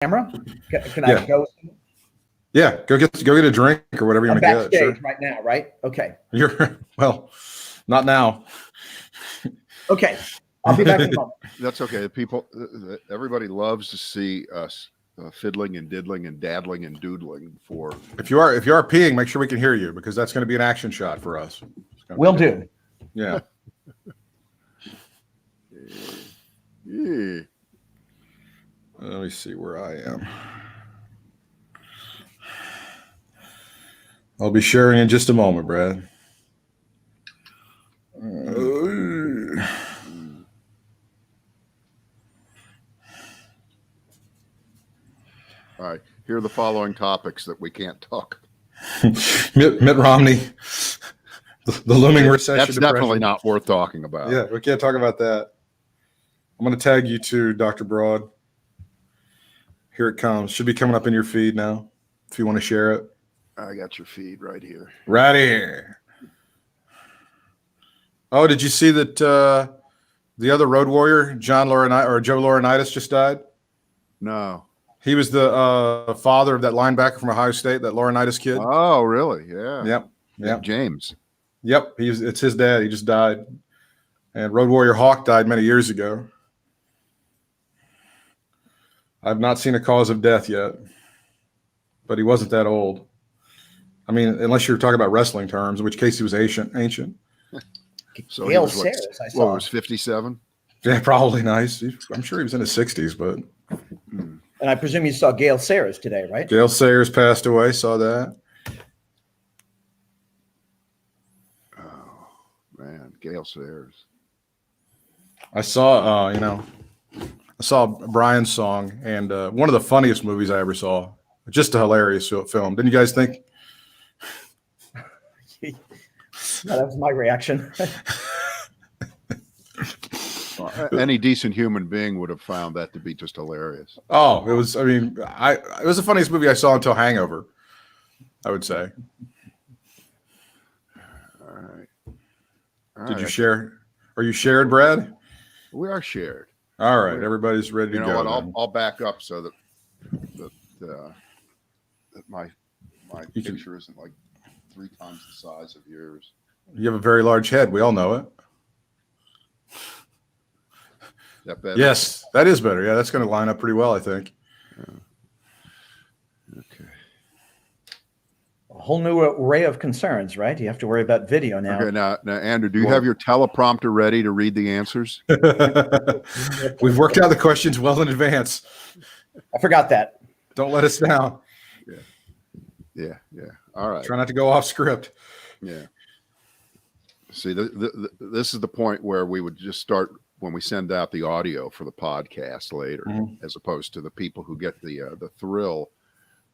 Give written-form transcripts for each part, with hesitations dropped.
camera? Can I go? Yeah, go get a drink or whatever you want to get. Backstage right now, right? Okay. Well, not now. Okay, I'll be back in a moment. That's okay. Everybody loves to see us fiddling and diddling and daddling and doodling. If you are peeing, make sure we can hear you, because that's going to be an action shot for us. Will do. Yeah. Yeah. Let me see where I am. I'll be sharing in just a moment, Brad. All right. Here are the following topics that we can't talk. Mitt Romney, the looming recession. That's definitely not worth talking about. Yeah, we can't talk about that. I'm going to tag you too, Dr. Broad. Here it comes. Should be coming up in your feed now, if you want to share it. I got your feed right here. Right here. Oh, did you see that the other road warrior, Joe Laurinaitis, just died? No. He was the father of that linebacker from Ohio State, that Laurinaitis kid. Oh, really? Yeah. Yep. James. Yep. It's his dad. He just died. And Road Warrior Hawk died many years ago. I've not seen a cause of death yet, but he wasn't that old. I mean, unless you're talking about wrestling terms, in which case he was ancient. So Gail Sayers, I saw. What, was 57? Yeah, probably nice. I'm sure he was in his 60s, but. And I presume you saw Gail Sayers today, right? Gail Sayers passed away. Saw that. Oh, man. Gail Sayers. I saw, Brian's song, and one of the funniest movies I ever saw. Just a hilarious film. Didn't you guys think? No, that was my reaction. Any decent human being would have found that to be just hilarious. Oh, it was. I mean, it was the funniest movie I saw until Hangover, I would say. All right. Did you share? Are you shared, Brad? We are shared. All right, everybody's ready to go. You know what? I'll back up so that my picture isn't like 3 times the size of yours. You have a very large head. We all know it. That better? Yes, that is better. Yeah, that's going to line up pretty well, I think. Okay. A whole new array of concerns, right? You have to worry about video now. Okay, now Andrew, do you have your teleprompter ready to read the answers? We've worked out the questions well in advance. I forgot that. Don't let us down. Yeah. All right. Try not to go off script. Yeah. See, this is the point where we would just start when we send out the audio for the podcast later, as opposed to the people who get the thrill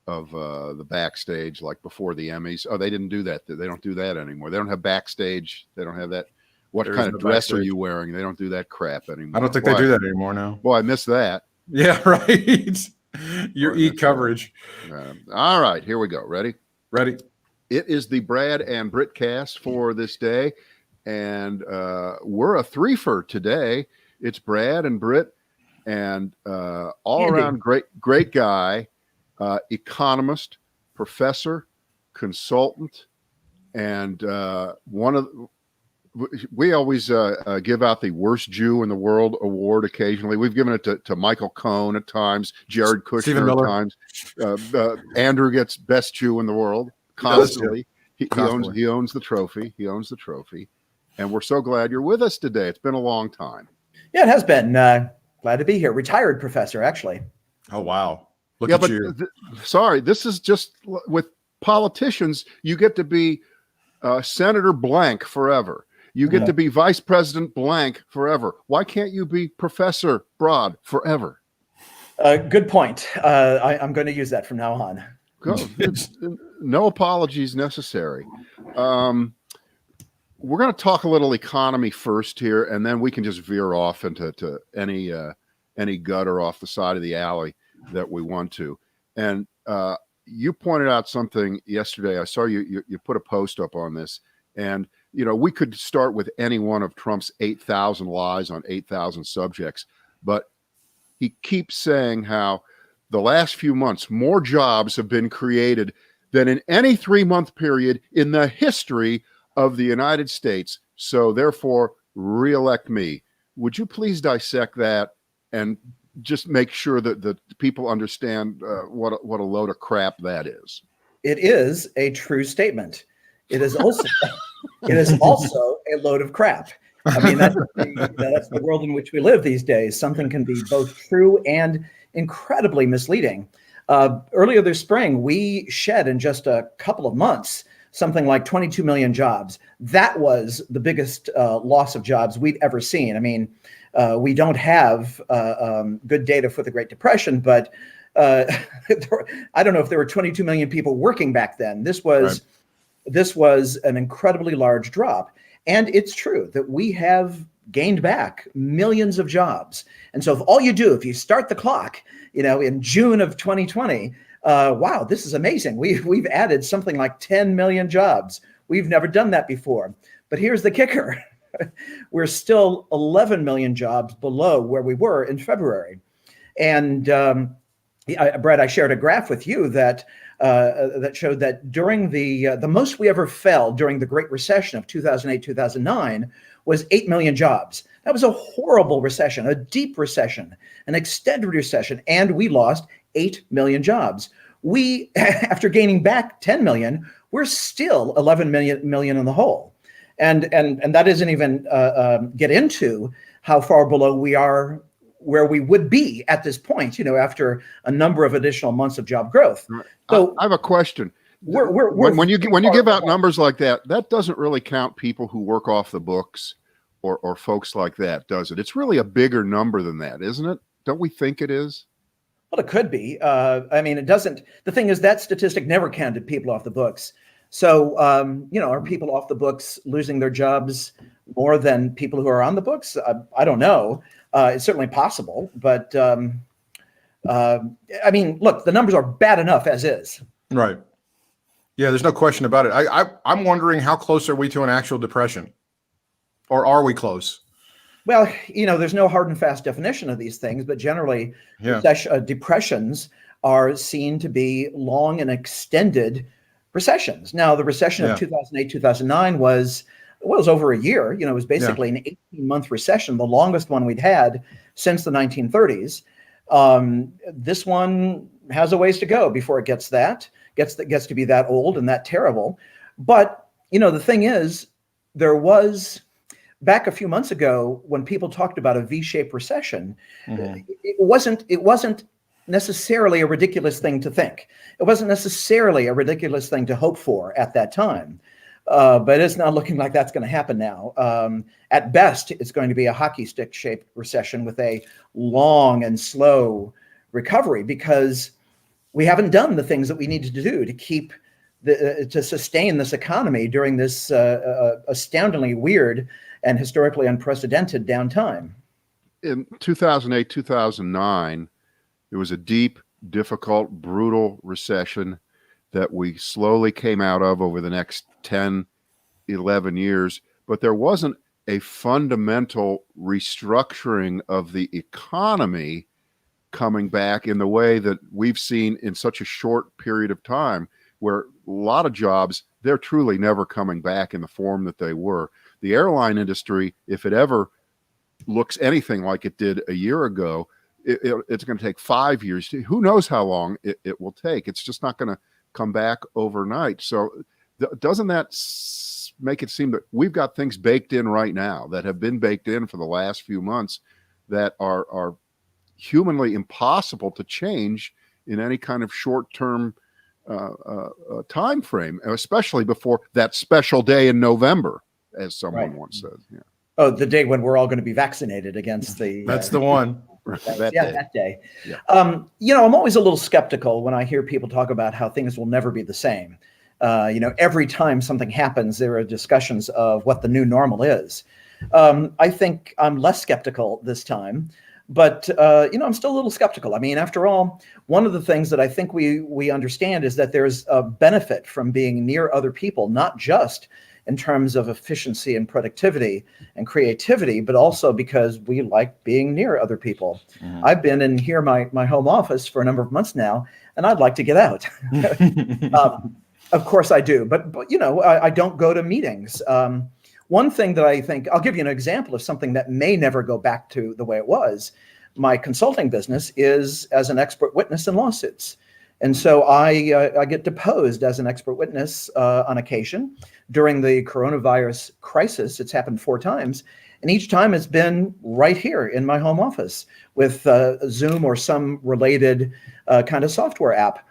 of the backstage, like before the Emmys. Oh, they didn't do that. They don't do that anymore. They don't have backstage. They don't have that. What kind of dress are you wearing? They don't do that crap anymore. I don't think they do that anymore now. Boy, I missed that. Yeah, right. Your coverage. All right, here we go. Ready? Ready. It is the Brad and Britt cast for this day, and we're a threefer today. It's Brad and Britt, and all around great guy, economist, professor, consultant, and we always give out the worst Jew in the world award occasionally. We've given it to Michael Cohen at times, Jared Kushner at times. Andrew gets best Jew in the world constantly. He owns the trophy. He owns the trophy. And we're so glad you're with us today. It's been a long time. Yeah, it has been. Glad to be here. Retired professor, actually. Oh, wow. Look at you. Sorry, this is just with politicians. You get to be Senator blank forever. You get to be Vice President blank forever. Why can't you be Professor Broad forever? Good point. I'm going to use that from now on. No apologies necessary. We're going to talk a little economy first here, and then we can just veer off into any gutter off the side of the alley that we want to. And you pointed out something yesterday. I saw you put a post up on this, and we could start with any one of Trump's 8,000 lies on 8,000 subjects, but he keeps saying how the last few months, more jobs have been created than in any 3-month period in the history of the United States. So therefore, reelect me. Would you please dissect that and just make sure that the people understand what a load of crap that is? It is a true statement. It is also a load of crap. I mean, that's the world in which we live these days. Something can be both true and incredibly misleading. Earlier this spring, we shed in just a couple of months something like 22 million jobs. That was the biggest loss of jobs we'd ever seen. I mean, we don't have good data for the Great Depression, but I don't know if there were 22 million people working back then. This was an incredibly large drop. And it's true that we have gained back millions of jobs. And so if you start the clock, in June of 2020, wow, this is amazing. We've added something like 10 million jobs. We've never done that before. But here's the kicker. We're still 11 million jobs below where we were in February. And Brett, I shared a graph with you that showed that during the most we ever fell during the Great Recession of 2008, 2009 was 8 million jobs. That was a horrible recession, a deep recession, an extended recession, and we lost 8 million jobs. We, after gaining back 10 million, we're still 11 million in the hole. And that doesn't even get into how far below we are where we would be at this point, after a number of additional months of job growth. So I have a question. When you give out numbers like that, that doesn't really count people who work off the books or folks like that, does it? It's really a bigger number than that, isn't it? Don't we think it is? Well, it could be. I mean, it doesn't. The thing is, that statistic never counted people off the books. So, are people off the books losing their jobs more than people who are on the books? I don't know. It's certainly possible, but I mean, look, the numbers are bad enough as is. Right. Yeah, there's no question about it. I'm wondering, how close are we to an actual depression, or are we close? Well, there's no hard and fast definition of these things, but generally, depressions are seen to be long and extended recessions. Now, the recession of 2008, 2009 was over a year. It was basically an 18-month recession, the longest one we'd had since the 1930s. This one has a ways to go before it gets to be that old and that terrible. But, the thing is, there was, back a few months ago, when people talked about a V-shaped recession, it wasn't necessarily a ridiculous thing to think. It wasn't necessarily a ridiculous thing to hope for at that time. But it's not looking like that's going to happen now. At best, it's going to be a hockey stick shaped recession with a long and slow recovery, because we haven't done the things that we needed to do to sustain this economy during this astoundingly weird and historically unprecedented downtime. In 2008, 2009, it was a deep, difficult, brutal recession that we slowly came out of over the next 10, 11 years. But there wasn't a fundamental restructuring of the economy coming back in the way that we've seen in such a short period of time, where a lot of jobs, they're truly never coming back in the form that they were. The airline industry, if it ever looks anything like it did a year ago, it's going to take 5 years. Who knows how long it will take? It's just not going to come back overnight. So doesn't that make it seem that we've got things baked in right now that have been baked in for the last few months that are humanly impossible to change in any kind of short-term time frame, especially before that special day in November, as someone once said. Yeah. Oh, the day when we're all going to be vaccinated against the. That's the one. That day. Yeah. I'm always a little skeptical when I hear people talk about how things will never be the same. Every time something happens, there are discussions of what the new normal is. I think I'm less skeptical this time, but I'm still a little skeptical. I mean, after all, one of the things that I think we understand is that there's a benefit from being near other people, not just in terms of efficiency and productivity and creativity, but also because we like being near other people. Mhm. I've been in here, my home office, for a number of months now, and I'd like to get out. Of course I do, but I don't go to meetings. One thing that I think, I'll give you an example of something that may never go back to the way it was. My consulting business is as an expert witness in lawsuits. And so I get deposed as an expert witness on occasion. During the coronavirus crisis, it's happened 4 times. And each time it's been right here in my home office with Zoom or some related kind of software app.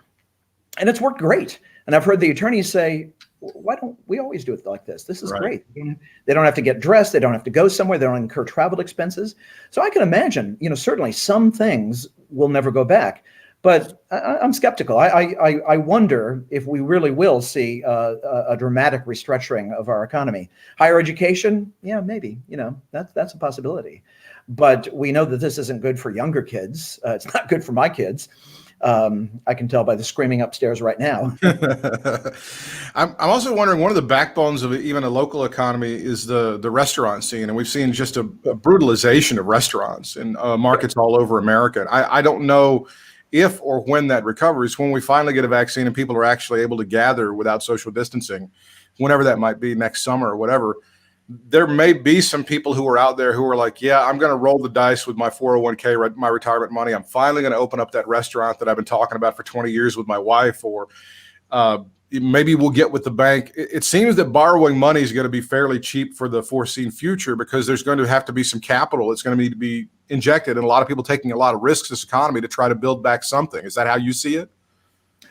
And it's worked great. And I've heard the attorneys say, why don't we always do it like this? This is great. They don't have to get dressed. They don't have to go somewhere. They don't incur travel expenses. So I can imagine, certainly some things will never go back. But I'm skeptical. I wonder if we really will see a dramatic restructuring of our economy. Higher education, yeah, maybe. That's a possibility. But we know that this isn't good for younger kids. It's not good for my kids. I can tell by the screaming upstairs right now. I'm also wondering, one of the backbones of even a local economy is the restaurant scene, and we've seen just a brutalization of restaurants in markets all over America. I don't know if or when that recovers, when we finally get a vaccine and people are actually able to gather without social distancing, whenever that might be, next summer or whatever. There may be some people who are out there who are like, yeah, I'm going to roll the dice with my 401k, my retirement money. I'm finally going to open up that restaurant that I've been talking about for 20 years with my wife, or maybe we'll get with the bank. It seems that borrowing money is going to be fairly cheap for the foreseen future, because there's going to have to be some capital that's going to need to be injected, and a lot of people taking a lot of risks in this economy to try to build back something. Is that how you see it?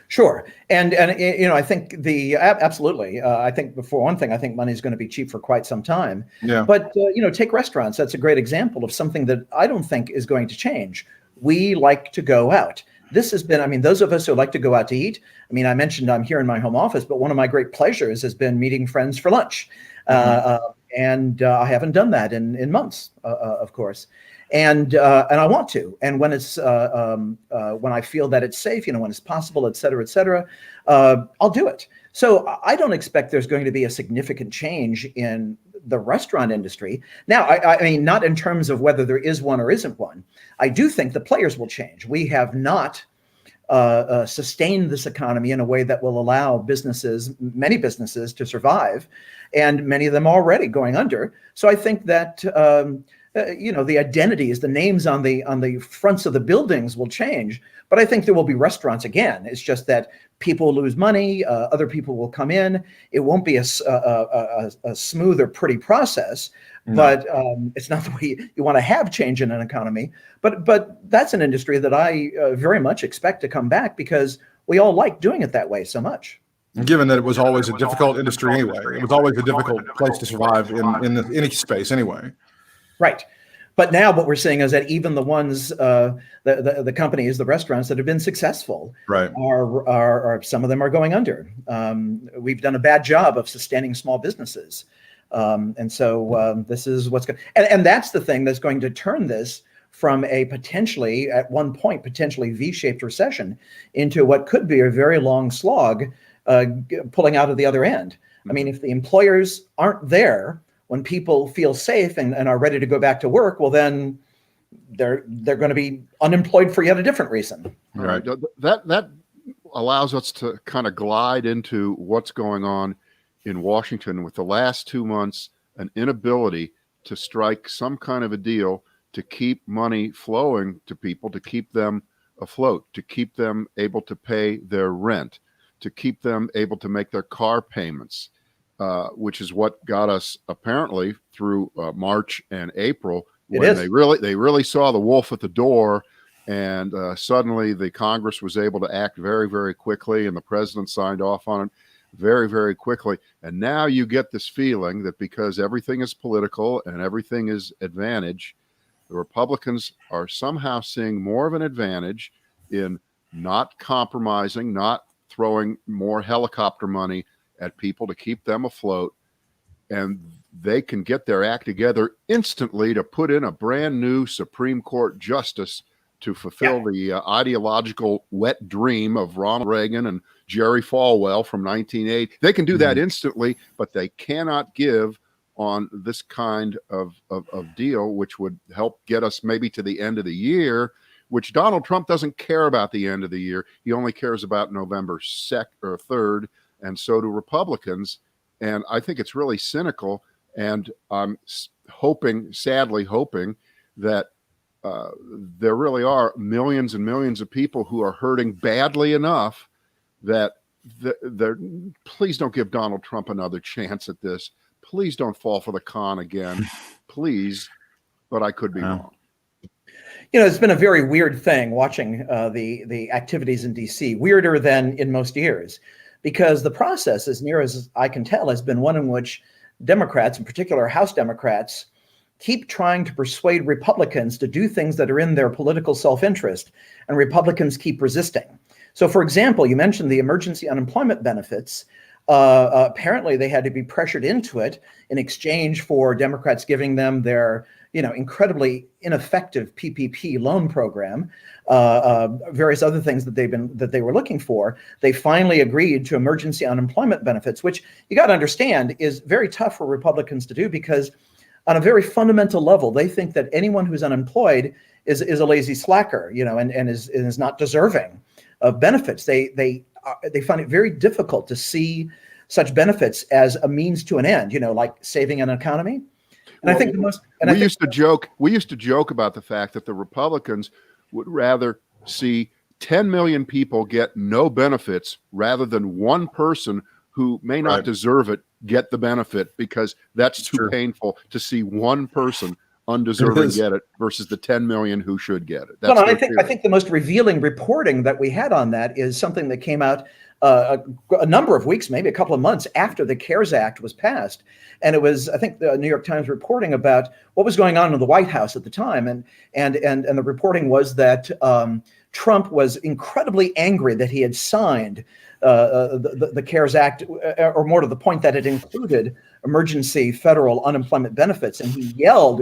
Sure. And I think absolutely. I think, for one thing, I think money is going to be cheap for quite some time. Yeah. But, take restaurants. That's a great example of something that I don't think is going to change. We like to go out. This has been, those of us who like to go out to eat, I mentioned I'm here in my home office, but one of my great pleasures has been meeting friends for lunch. And I haven't done that in months, of course. And I want to. And when it's when I feel that it's safe, when it's possible, et cetera, I'll do it. So I don't expect there's going to be a significant change in the restaurant industry. Now, I mean, not in terms of whether there is one or isn't one. I do think the players will change. We have not sustained this economy in a way that will allow many businesses to survive, and many of them are already going under. So I think that the identities, the names on the fronts of the buildings will change, but I think there will be restaurants again. It's just that people lose money, other people will come in. It won't be a smooth or pretty process, but it's not the way you want to have change in an economy. But that's an industry that I very much expect to come back, because we all like doing it that way so much. Given that it was always a difficult industry anyway, it was always a difficult place to survive in any space anyway. Right. But now what we're seeing is that even the ones, the companies, the restaurants that have been successful, right, are some of them are going under. We've done a bad job of sustaining small businesses. And so this is what's going to, and that's the thing that's going to turn this from a potentially, at one point, potentially V-shaped recession into what could be a very long slog, pulling out of the other end. I mean, if the employers aren't there when people feel safe and are ready to go back to work, well, then they're going to be unemployed for yet a different reason. Right. That allows us to kind of glide into what's going on in Washington with the last 2 months, an inability to strike some kind of a deal to keep money flowing to people, to keep them afloat, to keep them able to pay their rent, to keep them able to make their car payments. Which is what got us apparently through March and April, when they really saw the wolf at the door, and suddenly the Congress was able to act very, very quickly, and the president signed off on it very, very quickly. And now you get this feeling that because everything is political and everything is advantage, the Republicans are somehow seeing more of an advantage in not compromising, not throwing more helicopter money at people to keep them afloat, and they can get their act together instantly to put in a brand new Supreme Court justice to fulfill the ideological wet dream of Ronald Reagan and Jerry Falwell from 1980. They can do that instantly, but they cannot give on this kind of deal, which would help get us maybe to the end of the year, which Donald Trump doesn't care about the end of the year. He only cares about November 2nd or 3rd, and so do Republicans. And I think it's really cynical. And I'm sadly hoping that there really are millions and millions of people who are hurting badly enough that please don't give Donald Trump another chance at this. Please don't fall for the con again. Please. But I could be wrong. It's been a very weird thing watching the activities in D.C., weirder than in most years, because the process, as near as I can tell, has been one in which Democrats, in particular House Democrats, keep trying to persuade Republicans to do things that are in their political self-interest, and Republicans keep resisting. So, for example, you mentioned the emergency unemployment benefits. Apparently, they had to be pressured into it in exchange for Democrats giving them their, incredibly ineffective PPP loan program, various other things that they were looking for. They finally agreed to emergency unemployment benefits, which you got to understand is very tough for Republicans to do, because on a very fundamental level, they think that anyone who's unemployed is a lazy slacker, and is not deserving of benefits. They find it very difficult to see such benefits as a means to an end, like saving an economy. And I think we used to joke about the fact that the Republicans would rather see 10 million people get no benefits rather than one person who may not deserve it get the benefit, because that's too painful to see one person undeserving get it versus the 10 million who should get it. Well, I think the most revealing reporting that we had on that is something that came out a number of weeks, maybe a couple of months after the CARES Act was passed. And it was, I think, the New York Times reporting about what was going on in the White House at the time. And the reporting was that Trump was incredibly angry that he had signed the CARES Act, or more to the point that it included emergency federal unemployment benefits. And he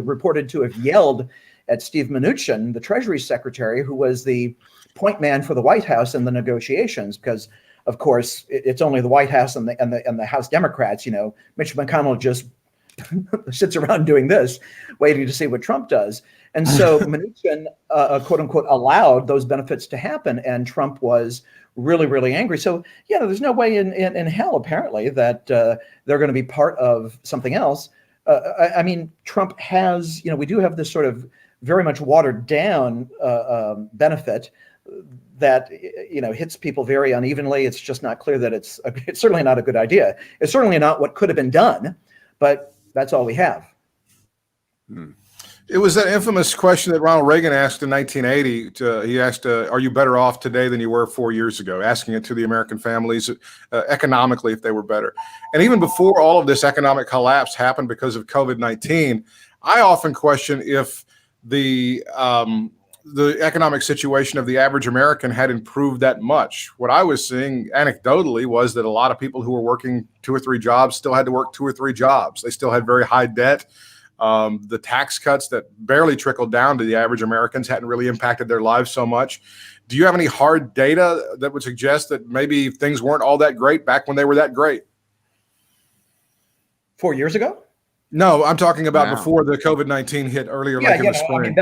reported to have yelled at Steve Mnuchin, the Treasury Secretary, who was the point man for the White House in the negotiations, because, of course, it's only the White House and the House Democrats. Mitch McConnell just sits around doing this, waiting to see what Trump does. And so Mnuchin, quote unquote, allowed those benefits to happen, and Trump was really, really angry. So, there's no way in hell, apparently, that they're going to be part of something else. I mean, Trump has, we do have this sort of very much watered down benefit that, hits people very unevenly. It's just not clear that it's certainly not a good idea. It's certainly not what could have been done, but that's all we have. It was that infamous question that Ronald Reagan asked in 1980. He asked, are you better off today than you were 4 years ago? Asking it to the American families economically, if they were better. And even before all of this economic collapse happened because of COVID-19, I often question if the economic situation of the average American had improved that much. What I was seeing anecdotally was that a lot of people who were working 2 or 3 jobs still had to work 2 or 3 jobs. They still had very high debt. The tax cuts that barely trickled down to the average Americans hadn't really impacted their lives so much. Do you have any hard data that would suggest that maybe things weren't all that great back when they were that great? 4 years ago? No, I'm talking about before the COVID-19 hit earlier, like in the spring. I mean,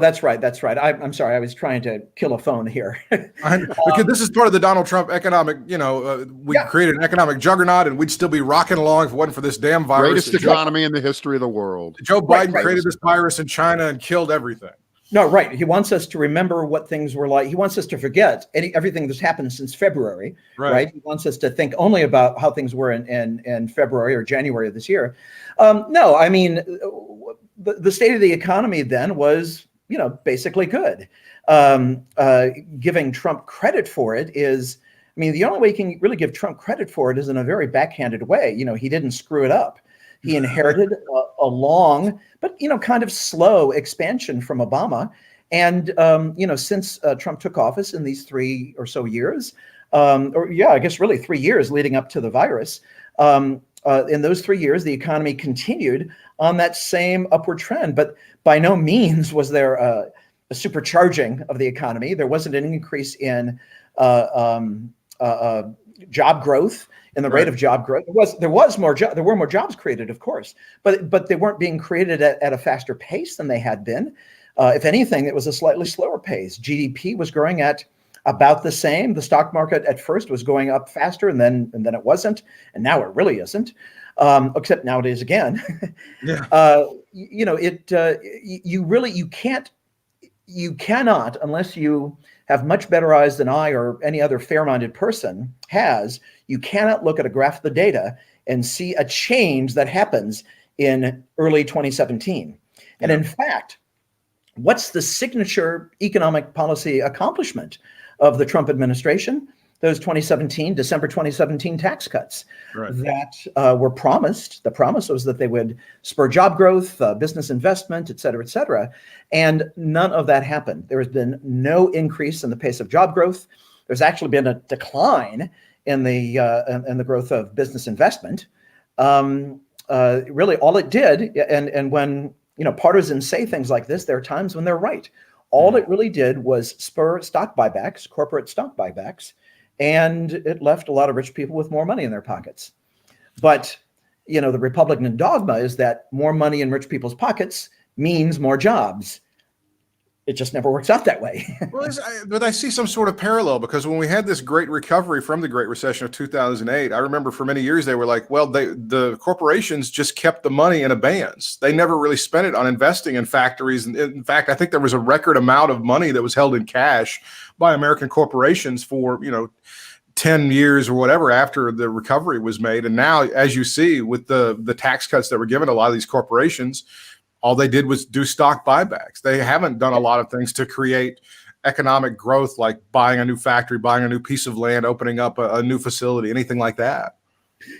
that's right. That's right. I'm sorry. I was trying to kill a phone here. Because this is part of the Donald Trump economic, we created an economic juggernaut, and we'd still be rocking along if it wasn't for this damn virus. Greatest economy in the history of the world. Joe Biden created this virus in China and killed everything. No, right. He wants us to remember what things were like. He wants us to forget everything that's happened since February, right? He wants us to think only about how things were in February or January of this year. No, I mean, the state of the economy then was, basically good. Giving Trump credit for it is, I mean, the only way you can really give Trump credit for it is in a very backhanded way. He didn't screw it up. He inherited a long, but, kind of slow expansion from Obama. And, since Trump took office in these 3 or so years, I guess really 3 years leading up to the virus, in those 3 years, the economy continued on that same upward trend. But by no means was there supercharging of the economy. There wasn't an increase in job growth, in the rate of job growth. There were more jobs created, of course, but they weren't being created at a faster pace than they had been. If anything, it was a slightly slower pace. GDP was growing at about the same. The stock market at first was going up faster, and then it wasn't, and now it really isn't. Except now it is again. Yeah. You cannot, unless you have much better eyes than I or any other fair-minded person has, you cannot look at a graph of the data and see a change that happens in early 2017. And in fact, what's the signature economic policy accomplishment of the Trump administration? Those December 2017 tax cuts that were promised. The promise was that they would spur job growth, business investment, et cetera, and none of that happened. There has been no increase in the pace of job growth. There's actually been a decline in the growth of business investment. Really, all it did, and when partisans say things like this, there are times when they're right. All it really did was spur stock buybacks, corporate stock buybacks, and it left a lot of rich people with more money in their pockets. But, the Republican dogma is that more money in rich people's pockets means more jobs. It just never works out that way. But I see some sort of parallel, because when we had this great recovery from the Great Recession of 2008, I remember for many years they were like, well, the corporations just kept the money in abeyance. They never really spent it on investing in factories. And in fact, I think there was a record amount of money that was held in cash by American corporations for, 10 years or whatever after the recovery was made. And now, as you see, with the tax cuts that were given to a lot of these corporations, all they did was do stock buybacks. They haven't done a lot of things to create economic growth, like buying a new factory, buying a new piece of land, opening up a new facility, anything like that.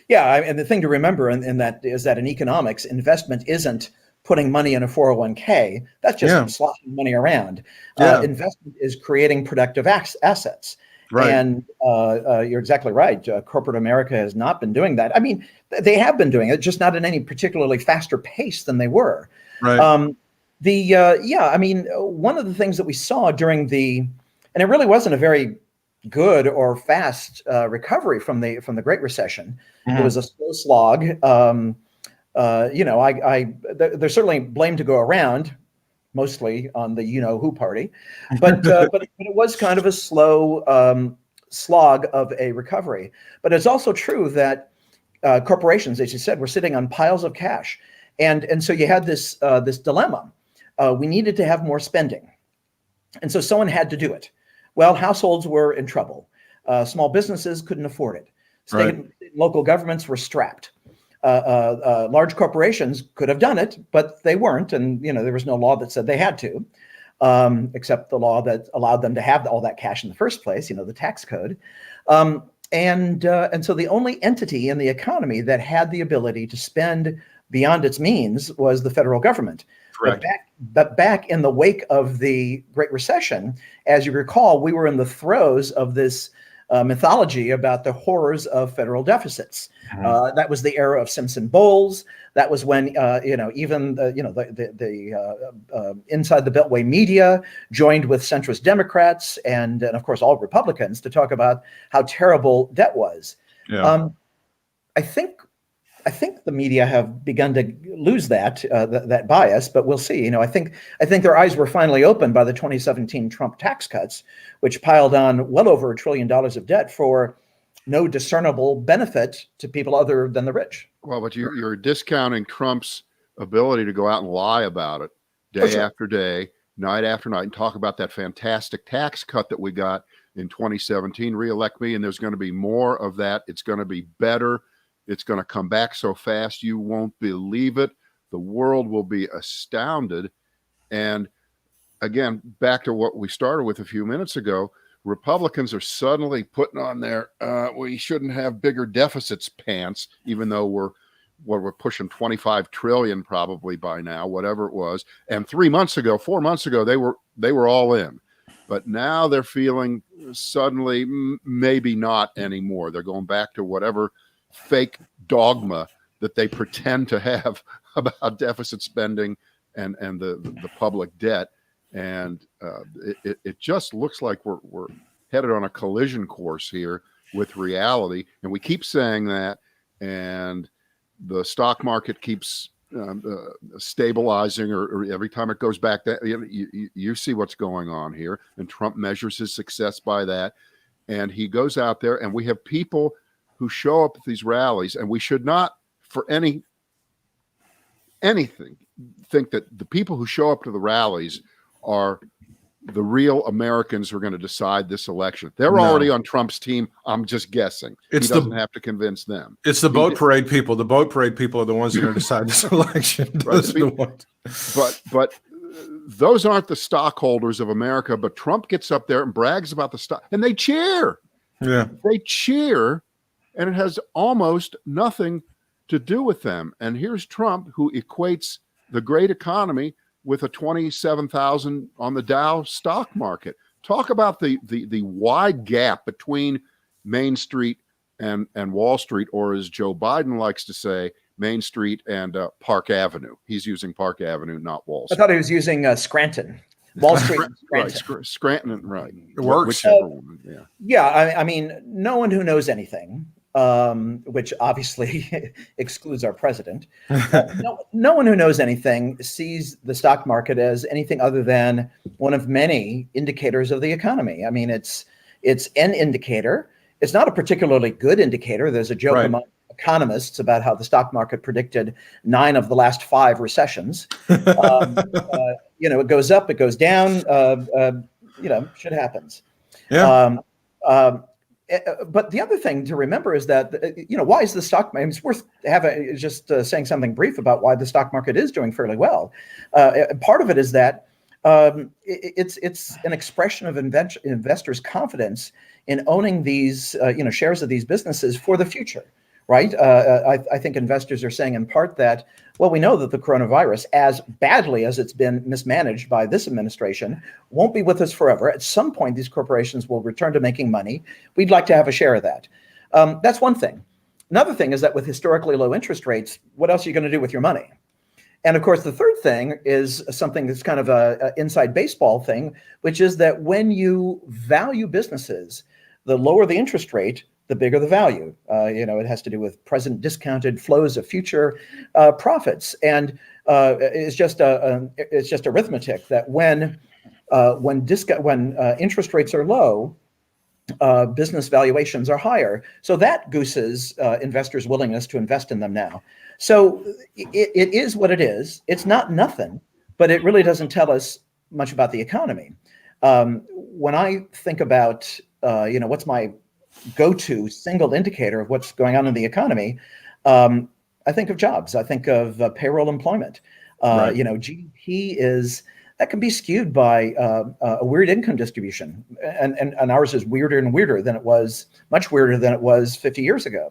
Yeah, and the thing to remember in that is that in economics, investment isn't putting money in a 401k. That's just sloshing money around. Investment is creating productive assets. Right. And you're exactly right. Corporate America has not been doing that. I mean, they have been doing it, just not at any particularly faster pace than they were. Right. One of the things that we saw during and it really wasn't a very good or fast recovery from the Great Recession. Mm-hmm. It was a slow slog. There's certainly blame to go around, mostly on the who party, but it was kind of a slow slog of a recovery. But it's also true that corporations, as you said, were sitting on piles of cash. And so you had this dilemma. We needed to have more spending. And so someone had to do it. Well, households were in trouble. Small businesses couldn't afford it. State and local governments were strapped. Large corporations could have done it, but they weren't. And, there was no law that said they had to, except the law that allowed them to have all that cash in the first place, the tax code. And so the only entity in the economy that had the ability to spend beyond its means was the federal government. Correct. But back in the wake of the Great Recession, as you recall, we were in the throes of this mythology about the horrors of federal deficits. Mm-hmm. That was the era of Simpson Bowles. That was when even the inside the Beltway media joined with centrist Democrats and of course all Republicans to talk about how terrible debt was. Yeah. I think the media have begun to lose that bias, but we'll see. I think their eyes were finally opened by the 2017 Trump tax cuts, which piled on well over $1 trillion of debt for no discernible benefit to people other than the rich. Well, but you're discounting Trump's ability to go out and lie about it day after day, night after night, and talk about that fantastic tax cut that we got in 2017. Reelect me, and there's going to be more of that. It's going to be better. It's going to come back so fast you won't believe it. The world will be astounded. And again, back to what we started with a few minutes ago, Republicans are suddenly putting on their we shouldn't have bigger deficits pants, even though we're pushing 25 trillion probably by now, whatever it was. And 4 months ago, they were all in. But now they're feeling suddenly maybe not anymore. They're going back to whatever fake dogma that they pretend to have about deficit spending and the public debt. And it just looks like we're headed on a collision course here with reality. And we keep saying that, and the stock market keeps stabilizing, or every time it goes back, that you see what's going on here. And Trump measures his success by that. And he goes out there, and we have people who show up at these rallies, and we should not, for anything, think that the people who show up to the rallies are the real Americans who are going to decide this election. They're already on Trump's team. I'm just guessing. He doesn't have to convince them. It's the boat parade people. The boat parade people are the ones that are going to decide this election. Those are the ones. But those aren't the stockholders of America. But Trump gets up there and brags about the stock, and they cheer. Yeah, they cheer, and it has almost nothing to do with them. And here's Trump, who equates the great economy with a 27,000 on the Dow stock market. Talk about the wide gap between Main Street and Wall Street, or as Joe Biden likes to say, Main Street and Park Avenue. He's using Park Avenue, not Wall Street. I thought he was using Scranton. Wall Street, Scranton. Right, Scranton, right. It works. Whichever one, yeah. Yeah, I mean, no one who knows anything, which obviously excludes our president. No one who knows anything sees the stock market as anything other than one of many indicators of the economy. I mean, it's an indicator. It's not a particularly good indicator. There's a joke among economists about how the stock market predicted 9 of the last 5 recessions. It goes up, it goes down. Shit happens. Yeah. But the other thing to remember is that, why is the stock market? It's worth saying something brief about why the stock market is doing fairly well. Part of it is that it's an expression of investors' confidence in owning these, shares of these businesses for the future, right? I think investors are saying in part that, well, we know that the coronavirus, as badly as it's been mismanaged by this administration, won't be with us forever. At some point, these corporations will return to making money. We'd like to have a share of that. That's one thing. Another thing is that with historically low interest rates, what else are you going to do with your money? And of course, the third thing is something that's kind of a inside baseball thing, which is that when you value businesses, the lower the interest rate, the bigger the value. It has to do with present discounted flows of future profits, and it's just arithmetic that when interest rates are low, business valuations are higher. So that gooses investors' willingness to invest in them now. So it is what it is. It's not nothing, but it really doesn't tell us much about the economy. When I think about what's my go-to single indicator of what's going on in the economy, I think of jobs. I think of payroll employment. Right. GDP that can be skewed by a weird income distribution, and ours is weirder and weirder than it was, much weirder than it was 50 years ago.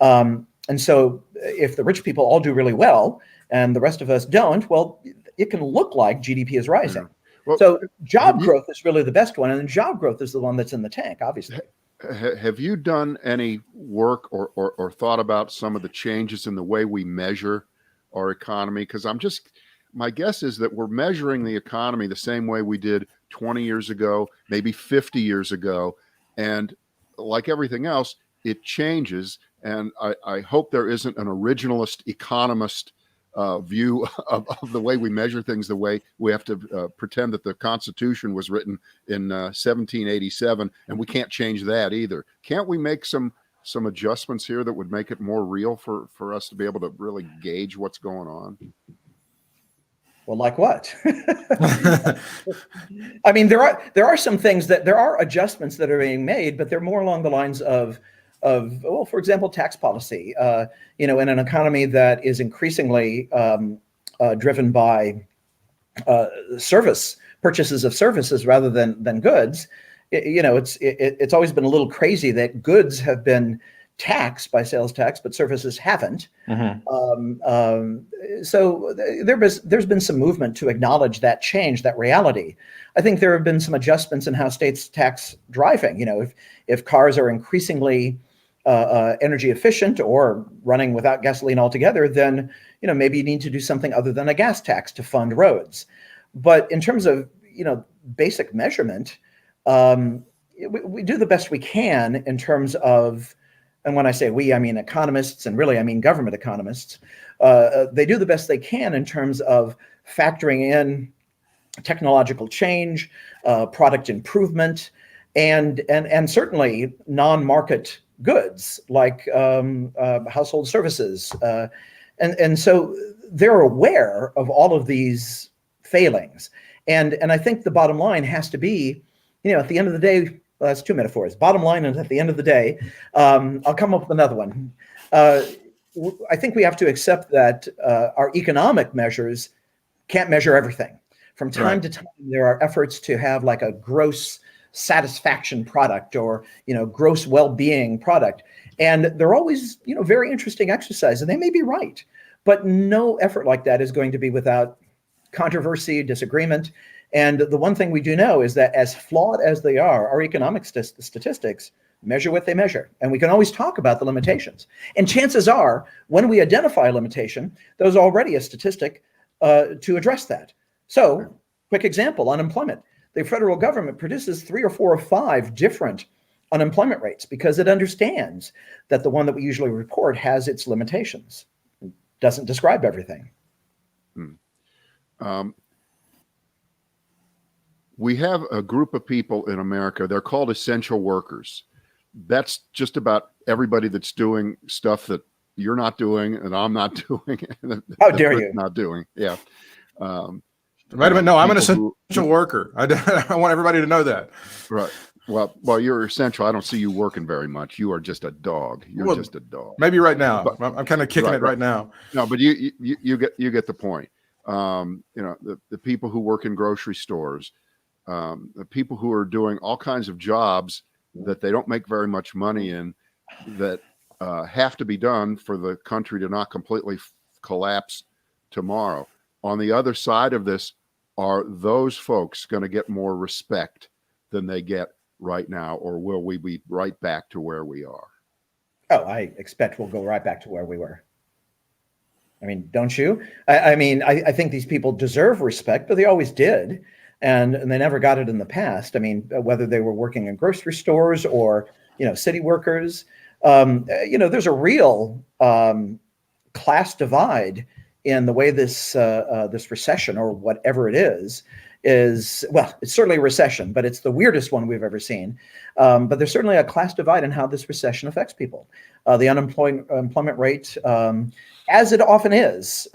And so if the rich people all do really well and the rest of us don't, well, it can look like GDP is rising. Well, so job growth is really the best one, and job growth is the one that's in the tank, obviously. Have you done any work or thought about some of the changes in the way we measure our economy? Because my guess is that we're measuring the economy the same way we did 20 years ago, maybe 50 years ago. And like everything else, it changes. And I hope there isn't an originalist economist view of the way we measure things, the way we have to pretend that the Constitution was written in 1787, and we can't change that either. Can't we make some adjustments here that would make it more real for us to be able to really gauge what's going on? Well, like what? I mean, there are some things there are adjustments that are being made, but they're more along the lines of, for example, tax policy. In an economy that is increasingly driven by purchases of services rather than goods. It's always been a little crazy that goods have been taxed by sales tax, but services haven't. Mm-hmm. So there's been some movement to acknowledge that change, that reality. I think there have been some adjustments in how states tax driving. If cars are increasingly energy efficient or running without gasoline altogether, then maybe you need to do something other than a gas tax to fund roads. But in terms of basic measurement, we do the best we can in terms of, and when I say we, I mean economists, and really I mean government economists. They do the best they can in terms of factoring in technological change, product improvement, and certainly non-market goods like household services, and so they're aware of all of these failings, and I think the bottom line has to be, at the end of the day, well, that's two metaphors. Bottom line is, at the end of the day, I'll come up with another one. I think we have to accept that our economic measures can't measure everything. From time to time, there are efforts to have like a gross satisfaction product or, gross well-being product. And they're always, very interesting exercises. And they may be right, but no effort like that is going to be without controversy, disagreement. And the one thing we do know is that as flawed as they are, our economic statistics measure what they measure. And we can always talk about the limitations. And chances are, when we identify a limitation, there's already a statistic to address that. So, quick example, unemployment. The federal government produces 3 or 4 or 5 different unemployment rates because it understands that the one that we usually report has its limitations. It doesn't describe everything. We have a group of people in America, they're called essential workers. That's just about everybody that's doing stuff that you're not doing and I'm not doing. And How dare you? Not doing. Yeah. Wait a minute. No, I'm an essential worker. I want everybody to know that. Right. Well, you're essential. I don't see you working very much. You are just a dog. You're just a dog. Maybe right now. But, I'm kind of kicking it right now. No, but you get the point. The people who work in grocery stores, the people who are doing all kinds of jobs that they don't make very much money in, that have to be done for the country to not completely collapse tomorrow. On the other side of this, are those folks going to get more respect than they get right now, or will we be right back to where we are? Oh, I expect we'll go right back to where we were. I mean, don't you? I think these people deserve respect, but they always did. And they never got it in the past. I mean, whether they were working in grocery stores or, city workers, there's a real class divide in the way this recession, or whatever it is, well, it's certainly a recession, but it's the weirdest one we've ever seen. But there's certainly a class divide in how this recession affects people. The unemployment rate, as it often is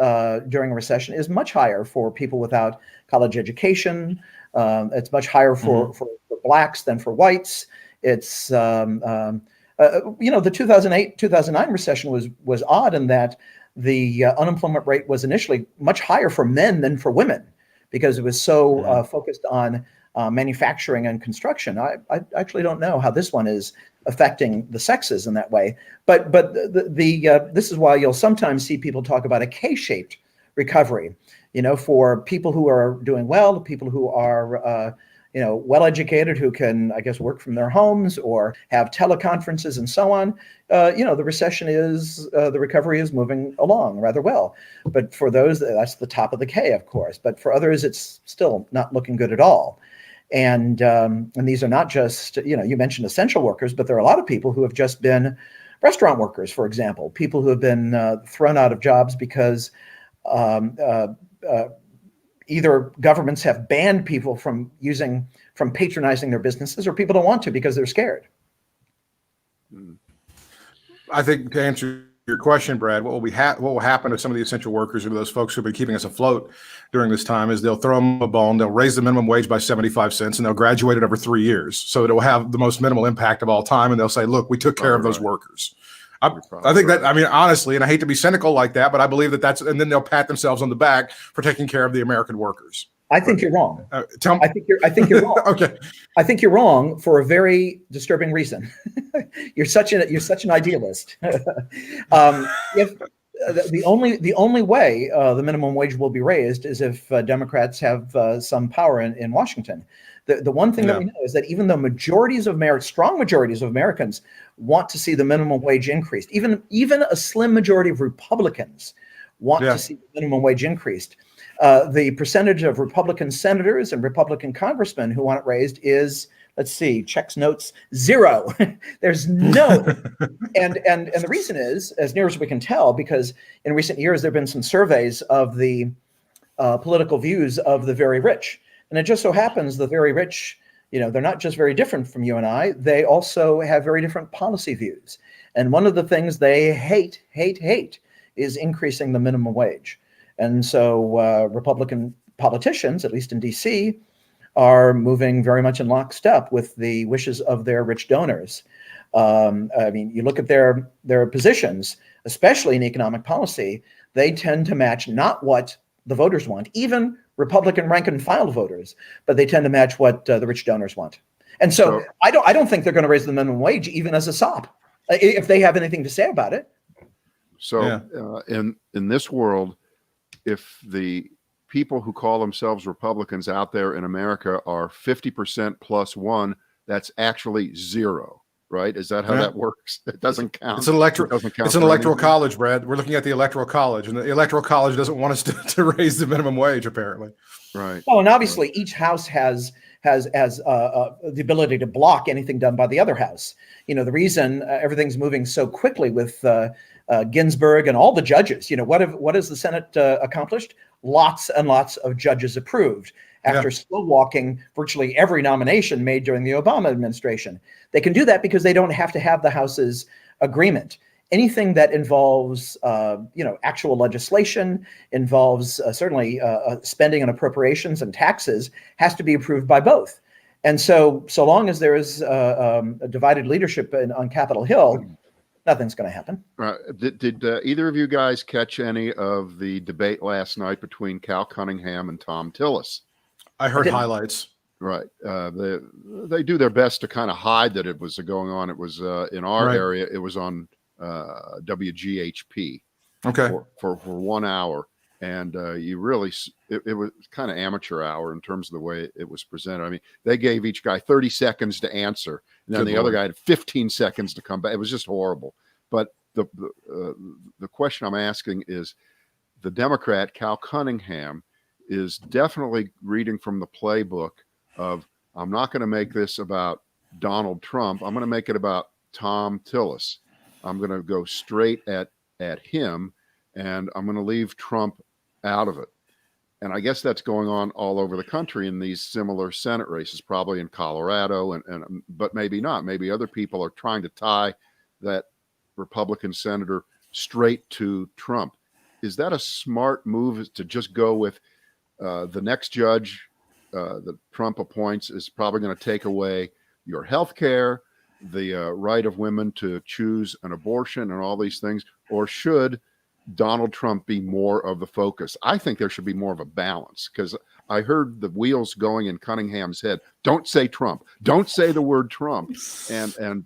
during a recession, is much higher for people without college education. It's much higher for blacks than for whites. It's the 2008-2009 recession was odd in that the unemployment rate was initially much higher for men than for women because it was so focused on manufacturing and construction. I actually don't know how this one is affecting the sexes in that way. But this is why you'll sometimes see people talk about a K-shaped recovery, for people who are doing well, people who are well-educated, who can, I guess, work from their homes or have teleconferences and so on. The recovery is moving along rather well. But for those, that's the top of the K, of course. But for others, it's still not looking good at all. And these are not just, you mentioned essential workers, but there are a lot of people who have just been restaurant workers, for example, people who have been thrown out of jobs because either governments have banned people from patronizing their businesses, or people don't want to because they're scared. I think to answer your question, Brad, what will happen to some of the essential workers or those folks who've been keeping us afloat during this time is they'll throw them a bone, they'll raise the minimum wage by 75 cents, and they'll graduate it over 3 years. So it will have the most minimal impact of all time. And they'll say, look, we took care of those workers. I think that, honestly, and I hate to be cynical like that, but I believe and then they'll pat themselves on the back for taking care of the American workers. I think you're wrong. I think you're wrong. Okay. I think you're wrong for a very disturbing reason. You're such an idealist. If the only way the minimum wage will be raised is if Democrats have some power in Washington. The one thing that we know is that even though strong majorities of Americans want to see the minimum wage increased, even a slim majority of Republicans want to see the minimum wage increased, The percentage of Republican senators and Republican congressmen who want it raised is, let's see, checks notes, 0. There's no, and the reason is, as near as we can tell, because in recent years there have been some surveys of the political views of the very rich, and it just so happens the very rich, they're not just very different from you and I, they also have very different policy views. And one of the things they hate is increasing the minimum wage. And so Republican politicians, at least in DC, are moving very much in lockstep with the wishes of their rich donors. You look at their positions, especially in economic policy, they tend to match not what the voters want, even Republican rank and file voters, but they tend to match what the rich donors want. And so I don't think they're going to raise the minimum wage even as a sop, if they have anything to say about it. So in this world, if the people who call themselves Republicans out there in America are 50% plus 1, that's actually 0, right? Is that how that works? It doesn't count. It's an electoral college, Brad. We're looking at the electoral college, and the electoral college doesn't want us to raise the minimum wage, apparently. Right. Oh, and obviously each house has the ability to block anything done by the other house. The reason everything's moving so quickly with Ginsburg and all the judges, what has the Senate accomplished? Lots and lots of judges approved after slow walking virtually every nomination made during the Obama administration. They can do that because they don't have to have the House's agreement. Anything that involves, actual legislation, involves certainly spending and appropriations and taxes, has to be approved by both. And so long as there is a divided leadership on Capitol Hill, nothing's going to happen. Right. Did either of you guys catch any of the debate last night between Cal Cunningham and Tom Tillis? I heard highlights. Right. They do their best to kind of hide that it was going on. It was in our area. It was on WGHP. Okay. For 1 hour, and you really it was kind of amateur hour in terms of the way it was presented. I mean, they gave each guy 30 seconds to answer, and then the other guy had 15 seconds to come back. It was just horrible. But the question I'm asking is, the Democrat Cal Cunningham is definitely reading from the playbook of, I'm not going to make this about Donald Trump. I'm going to make it about Tom Tillis. I'm going to go straight at him, and I'm going to leave Trump out of it. And I guess that's going on all over the country in these similar Senate races, probably in Colorado, but maybe not. Maybe other people are trying to tie that Republican senator straight to Trump. Is that a smart move, to just go with the next judge that Trump appoints is probably going to take away your health care, the right of women to choose an abortion, and all these things? Or should Donald Trump be more of the focus? I think there should be more of a balance, because I heard the wheels going in Cunningham's head. Don't say Trump. Don't say the word Trump. And I'm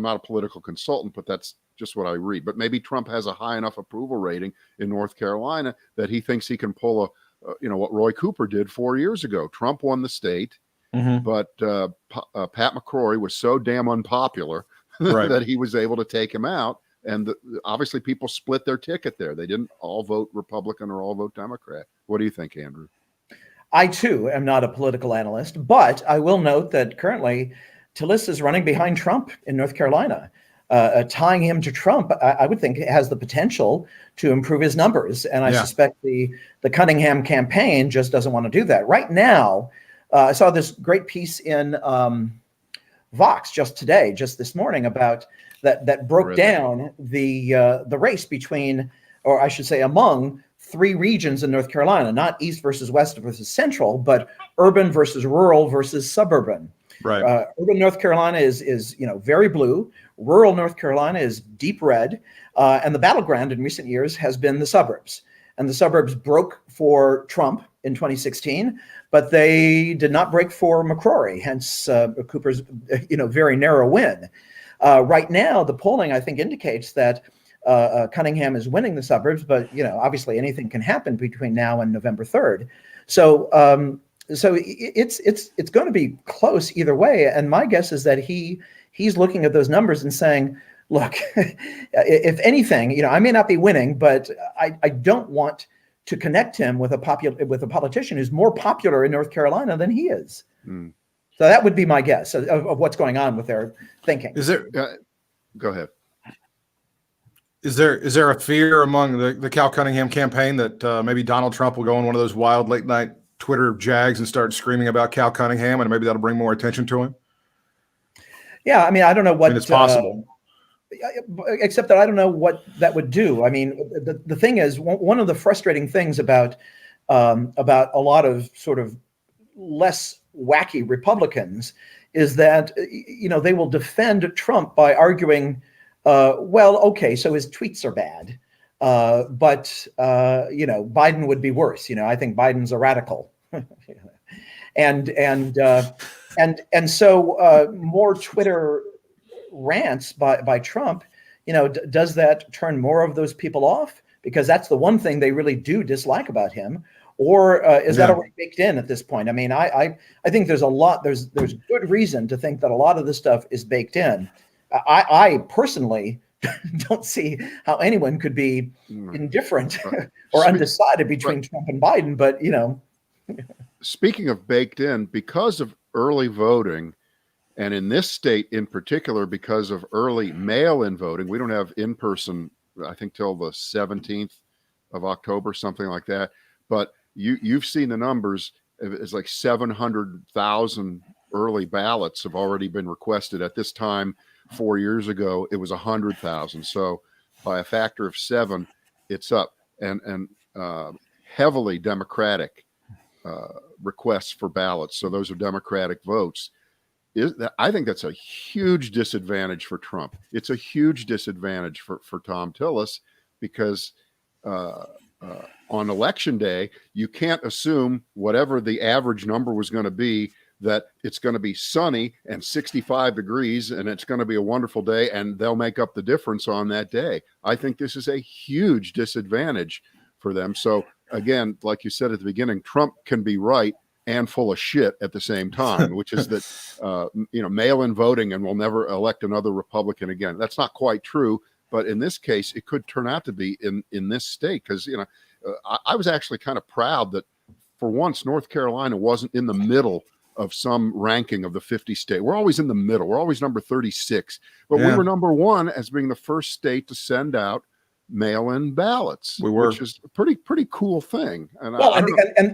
not a political consultant, but that's just what I read. But maybe Trump has a high enough approval rating in North Carolina that he thinks he can pull what Roy Cooper did 4 years ago. Trump won the state, but Pat McCrory was so damn unpopular that he was able to take him out. And obviously people split their ticket there. They didn't all vote Republican or all vote Democrat. What do you think, Andrew? I, too, am not a political analyst, but I will note that currently Tillis is running behind Trump in North Carolina. Tying him to Trump, I would think, has the potential to improve his numbers. And I suspect the Cunningham campaign just doesn't want to do that. Right now, I saw this great piece in Vox just this morning, about that broke down the race between, or I should say among, 3 regions in North Carolina, not east versus west versus central, but urban versus rural versus suburban. Right. Urban North Carolina is very blue. Rural North Carolina is deep red. And the battleground in recent years has been the suburbs. And the suburbs broke for Trump in 2016, but they did not break for McCrory, hence Cooper's very narrow win. Right now, the polling, I think, indicates that Cunningham is winning the suburbs, but obviously anything can happen between now and November 3rd. So it's going to be close either way. And my guess is that he's looking at those numbers and saying, look, if anything, I may not be winning, but I don't want to connect him with a politician who's more popular in North Carolina than he is. Mm. So that would be my guess of what's going on with their thinking. Is there? Go ahead. Is there a fear among the Cal Cunningham campaign that maybe Donald Trump will go on one of those wild late night Twitter jags and start screaming about Cal Cunningham, and maybe that'll bring more attention to him? Yeah, I mean, I don't know what. It's possible. Except that I don't know what that would do. I mean, the thing is, one of the frustrating things about a lot of sort of less wacky Republicans is that they will defend Trump by arguing, well, okay, so his tweets are bad, but Biden would be worse. I think Biden's a radical, and so more Twitter rants by Trump, does that turn more of those people off? Because that's the one thing they really do dislike about him. Or is that already baked in at this point? I mean, I think there's good reason to think that a lot of this stuff is baked in. I personally don't see how anyone could be indifferent or undecided between Trump and Biden, but Speaking of baked in, because of early voting, and in this state in particular, because of early mail-in voting, we don't have in-person, I think, till the 17th of October, something like that. But you've seen the numbers. It's like 700,000 early ballots have already been requested. At this time 4 years ago, it was 100,000. So by a factor of 7, it's up. And heavily Democratic requests for ballots. So those are Democratic votes. I think that's a huge disadvantage for Trump. It's a huge disadvantage for Tom Tillis because on election day, you can't assume whatever the average number was going to be, that it's going to be sunny and 65 degrees and it's going to be a wonderful day and they'll make up the difference on that day. I think this is a huge disadvantage for them. So again, like you said at the beginning, Trump can be right and full of shit at the same time, which is that, mail-in voting and we'll never elect another Republican again. That's not quite true. But in this case, it could turn out to be in this state because, I was actually kind of proud that for once, North Carolina wasn't in the middle of some ranking of the 50 state. We're always in the middle. We're always number 36. But we were number 1 as being the first state to send out mail-in ballots, which is a pretty cool thing. And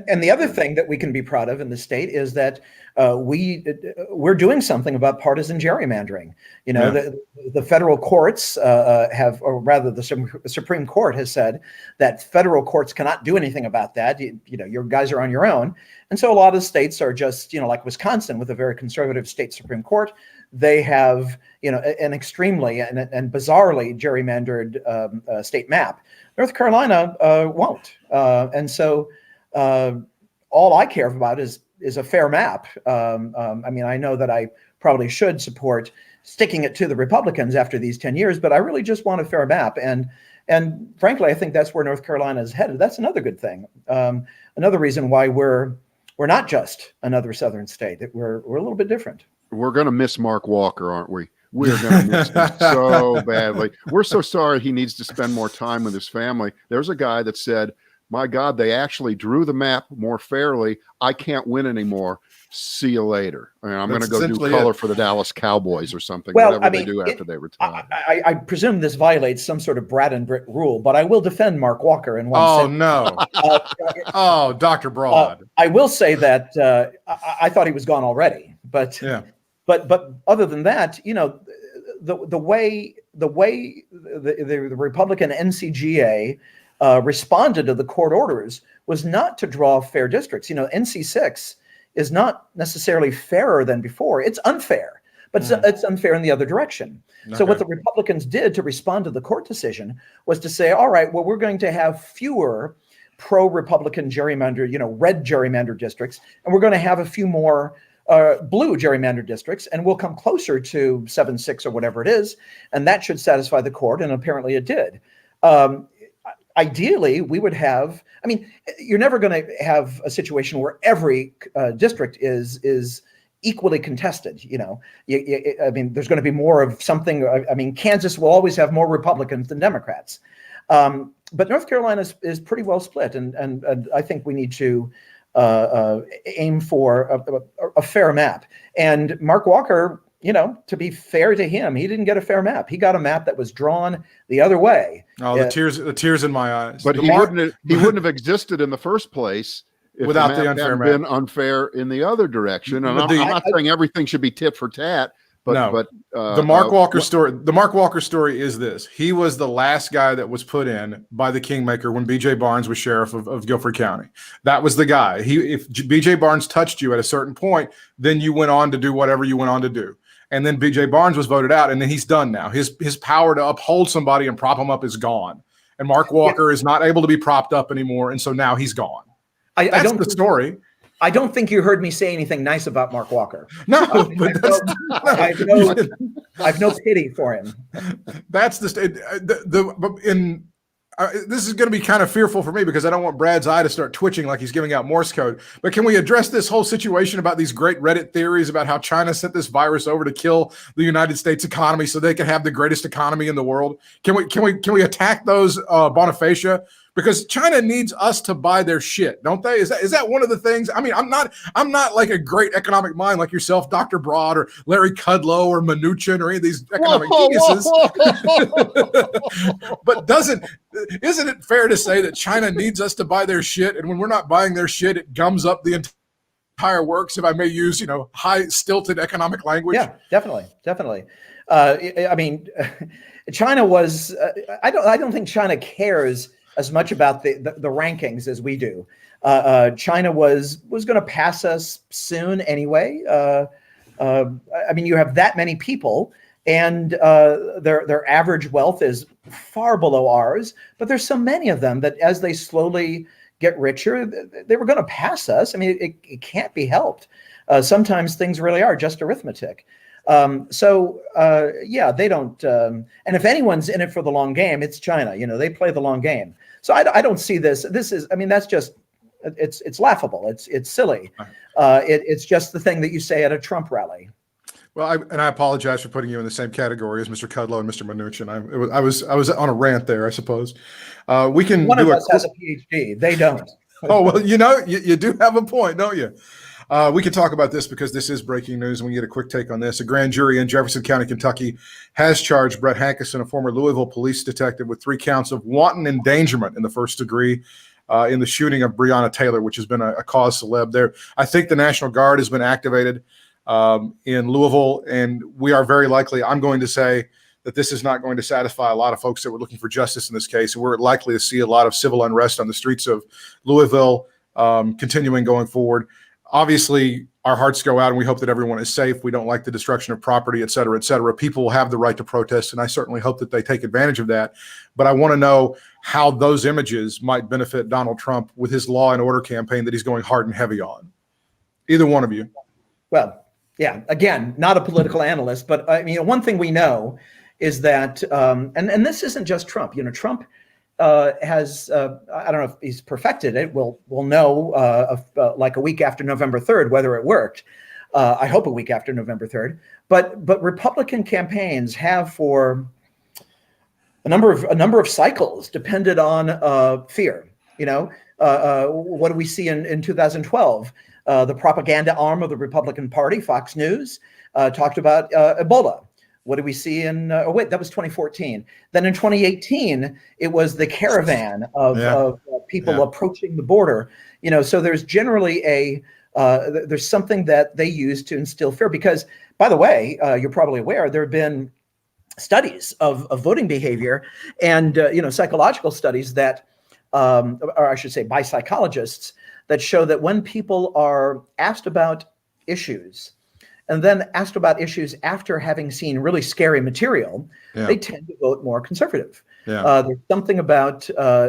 and the other thing that we can be proud of in the state is that we're doing something about partisan gerrymandering. The federal courts have, or rather the Supreme Court has said that federal courts cannot do anything about that. Your guys are on your own. And so a lot of states are just, like Wisconsin with a very conservative state Supreme Court, they have, an extremely and bizarrely gerrymandered state map. North Carolina won't. And so all I care about is a fair map. I know that I probably should support sticking it to the Republicans after these 10 years, but I really just want a fair map. And frankly, I think that's where North Carolina is headed. That's another good thing. Another reason why we're not just another Southern state, that we're a little bit different. We're going to miss Mark Walker, aren't we? We're going to miss him so badly. We're so sorry he needs to spend more time with his family. There's a guy that said, my God, they actually drew the map more fairly. I can't win anymore. See you later. I'm going to go do color for the Dallas Cowboys or something, whatever they do after they retire. I presume this violates some sort of Brad and Britt rule, but I will defend Mark Walker in one sentence. No. Dr. Broad. I will say that I thought he was gone already, but But other than that, the way the Republican NCGA responded to the court orders was not to draw fair districts. NC6 is not necessarily fairer than before. It's unfair, but it's unfair in the other direction. Okay. So what the Republicans did to respond to the court decision was to say, all right, well, we're going to have fewer pro-Republican gerrymander, red gerrymander districts, and we're going to have a few more blue gerrymander districts, and we'll come closer to 7-6 or whatever it is, and that should satisfy the court, and apparently it did. Ideally, we would have, you're never going to have a situation where every district is equally contested. I mean, there's going to be more of something. I mean, Kansas will always have more Republicans than Democrats, but North Carolina is pretty well split, and I think we need to aim for a fair map. And Mark Walker, to be fair to him, he didn't get a fair map. He got a map that was drawn the other way. Oh, the tears in my eyes. But he wouldn't have existed in the first place if without the map hadn't been unfair in the other direction. And I'm not saying everything should be tit for tat. But the Mark Walker story. The Mark Walker story is this: he was the last guy that was put in by the Kingmaker when B.J. Barnes was sheriff of Guilford County. That was the guy. If B.J. Barnes touched you at a certain point, then you went on to do whatever you went on to do. And then B.J. Barnes was voted out, and then he's done now. His power to uphold somebody and prop him up is gone. And Mark Walker is not able to be propped up anymore, and so now he's gone. That's the story. I don't think you heard me say anything nice about Mark Walker. No, but I've no pity for him. That's this is going to be kind of fearful for me because I don't want Brad's eye to start twitching like he's giving out Morse code. But can we address this whole situation about these great Reddit theories about how China sent this virus over to kill the United States economy so they can have the greatest economy in the world? Can we attack those bona facie? Because China needs us to buy their shit, don't they? Is that one of the things? I mean, I'm not like a great econnomic mind like yourself, Dr. Broad or Larry Kudlow or Mnuchin or any of these economic geniuses. But isn't it fair to say that China needs us to buy their shit, and when we're not buying their shit, it gums up the entire works, if I may use high stilted economic language? Yeah, definitely. I mean, China was. I don't think China cares as much about the rankings as we do. China was going to pass us soon anyway. I mean, you have that many people, and their average wealth is far below ours. But there's so many of them that as they slowly get richer, they were going to pass us. I mean, it can't be helped. Sometimes things really are just arithmetic. Yeah, they don't. And if anyone's in it for the long game, it's China. They play the long game. So I don't see this. This is, I mean, that's just, it's laughable. It's silly. It's just the thing that you say at a Trump rally. Well, I apologize for putting you in the same category as Mr. Kudlow and Mr. Mnuchin. I was on a rant there, I suppose. We can. One of us has a PhD. They don't. Oh well, you do have a point, don't you? We can talk about this because this is breaking news, and we get a quick take on this. A grand jury in Jefferson County, Kentucky, has charged Brett Hankerson, a former Louisville police detective, with 3 counts of wanton endangerment in the first degree in the shooting of Breonna Taylor, which has been a cause celeb there. I think the National Guard has been activated in Louisville, and we are very likely, I'm going to say, that this is not going to satisfy a lot of folks that were looking for justice in this case. And we're likely to see a lot of civil unrest on the streets of Louisville continuing going forward. Obviously, our hearts go out and we hope that everyone is safe. We don't like the destruction of property, et cetera, et cetera. People will have the right to protest, and I certainly hope that they take advantage of that. But I want to know how those images might benefit Donald Trump with his law and order campaign that he's going hard and heavy on. Either one of you. Well, yeah, again, not a political analyst, but I mean, one thing we know is that, and this isn't just Trump. Trump has, I don't know if he's perfected it. We'll know like a week after November 3rd whether it worked. I hope a week after November 3rd. But Republican campaigns have for a number of cycles depended on fear. What do we see in 2012? The propaganda arm of the Republican Party, Fox News, talked about Ebola. What did we see in, that was 2014. Then in 2018, it was the caravan of people approaching the border. So there's generally there's something that they use to instill fear. Because, by the way, you're probably aware, there have been studies of voting behavior and, psychological studies that, or I should say by psychologists, that show that when people are asked about issues, and then asked about issues after having seen really scary material, they tend to vote more conservative. There's something about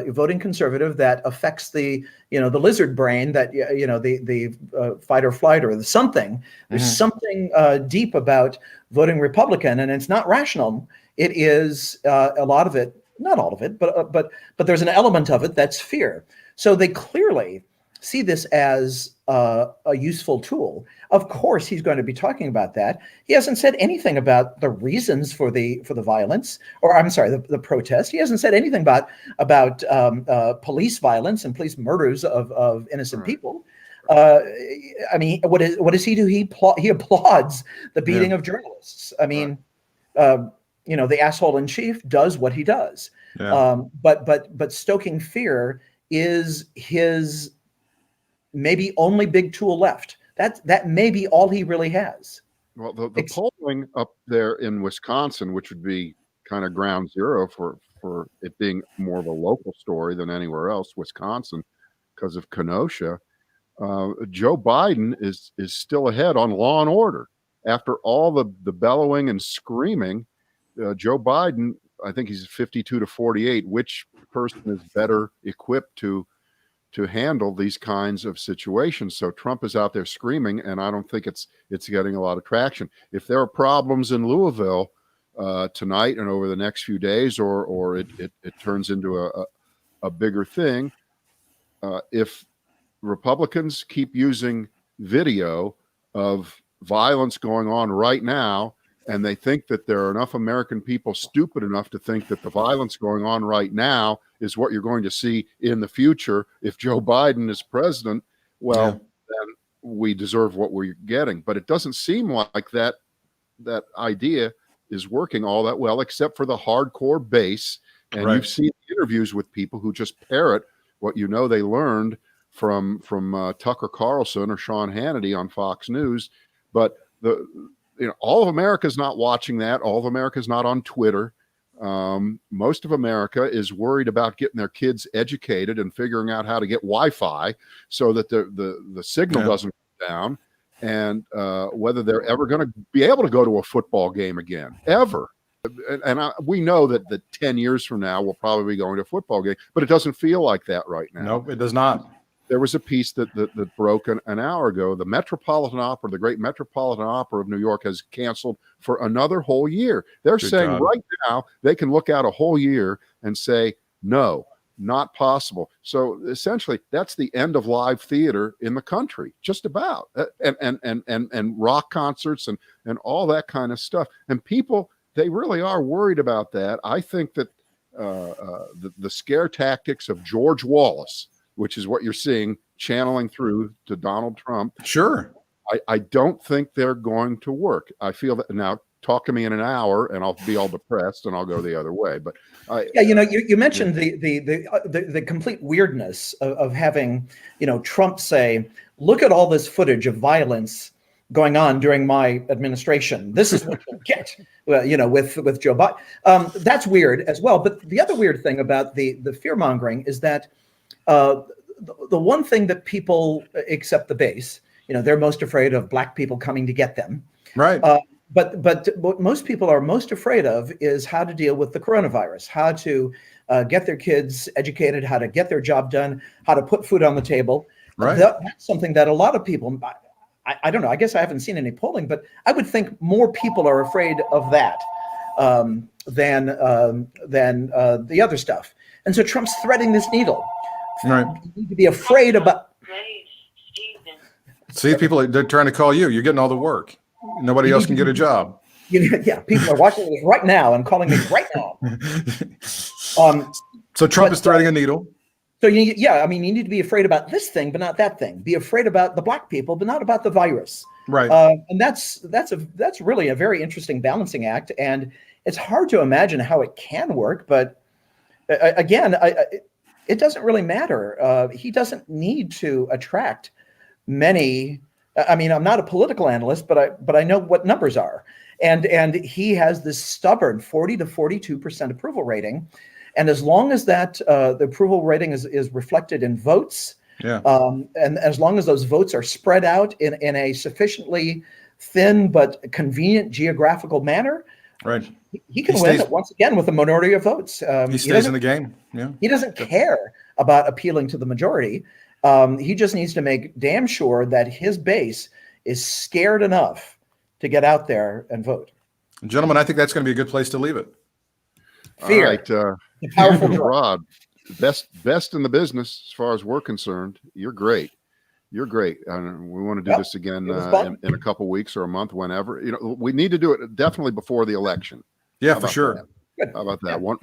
voting conservative that affects the lizard brain, that the fight or flight or the something. There's something deep about voting Republican, and it's not rational. It is a lot of it, not all of it, but there's an element of it that's fear. So they clearly see this as a useful tool. Of course, he's going to be talking about that. He hasn't said anything about the reasons for the violence, or I'm sorry, the protest. He hasn't said anything about police violence and police murders of innocent people. I mean, what does he do? He applauds the beating of journalists. I mean, the asshole in chief does what he does. Yeah. But stoking fear is his maybe only big tool left. That may be all he really has. Well, the polling up there in Wisconsin, which would be kind of ground zero for it being more of a local story than anywhere else, Wisconsin, because of Kenosha, Joe Biden is still ahead on law and order. After all the bellowing and screaming, Joe Biden, I think he's 52-48. Which person is better equipped to handle these kinds of situations? So Trump is out there screaming, and I don't think it's getting a lot of traction. If there are problems in Louisville tonight and over the next few days, or it turns into a bigger thing, if Republicans keep using video of violence going on right now, and they think that there are enough American people stupid enough to think that the violence going on right now is what you're going to see in the future if Joe Biden is president, well, then we deserve what we're getting. But it doesn't seem like that idea is working all that well, except for the hardcore base. And you've seen interviews with people who just parrot what they learned from Tucker Carlson or Sean Hannity on Fox News. But all of America is not watching that. All of America is not on Twitter. Most of America is worried about getting their kids educated and figuring out how to get Wi-Fi so that the signal doesn't go down, and whether they're ever going to be able to go to a football game again, ever. And we know that 10 years from now we'll probably be going to a football game, but it doesn't feel like that right now. Nope, it does not. There was a piece that broke an hour ago. The Metropolitan Opera, the great Metropolitan Opera of New York, has canceled for another whole year. They're saying right now they can look out a whole year and say, no, not possible. So essentially, that's the end of live theater in the country, just about, and rock concerts and all that kind of stuff. And people, they really are worried about that. I think that the scare tactics of George Wallace, which is what you're seeing channeling through to Donald Trump. Sure. I don't think they're going to work. I feel that now. Talk to me in an hour, and I'll be all depressed, and I'll go the other way. But you mentioned the complete weirdness of having Trump say, "Look at all this footage of violence going on during my administration. This is what you'll get." With Joe Biden, that's weird as well. But the other weird thing about the fear mongering is that the one thing that people, except the base, they're most afraid of black people coming to get them. Right. But what most people are most afraid of is how to deal with the coronavirus, how to get their kids educated, how to get their job done, how to put food on the table. Right. That's something that a lot of people, I don't know, I guess I haven't seen any polling, but I would think more people are afraid of that than the other stuff. And so Trump's threading this needle. Right. You need to be afraid about. See, they're trying to call you. You're getting all the work. Nobody else can get a job. Yeah, people are watching this right now and calling me right now. So Trump is threading a needle. So you need to be afraid about this thing, but not that thing. Be afraid about the black people, but not about the virus. Right. And that's really a very interesting balancing act, and it's hard to imagine how it can work. But again, it doesn't really matter. He doesn't need to attract many. I mean, I'm not a political analyst, but I know what numbers are, and he has this stubborn 40 to 42% approval rating, and as long as that the approval rating is reflected in votes, and as long as those votes are spread out in a sufficiently thin but convenient geographical manner, right, he can win once again with a minority of votes. He stays in the game. Yeah, he doesn't care about appealing to the majority. He just needs to make damn sure that his base is scared enough to get out there and vote. Gentlemen, I think that's going to be a good place to leave it. Fear. All right, the powerful Rod. best in the business as far as we're concerned. You're great. You're great. We want to do this again in a couple weeks or a month, whenever. We need to do it definitely before the election. Yeah, for sure. How about that? One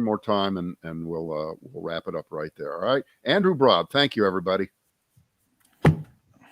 more time, and we'll wrap it up right there. All right, Andrew Broad. Thank you, everybody.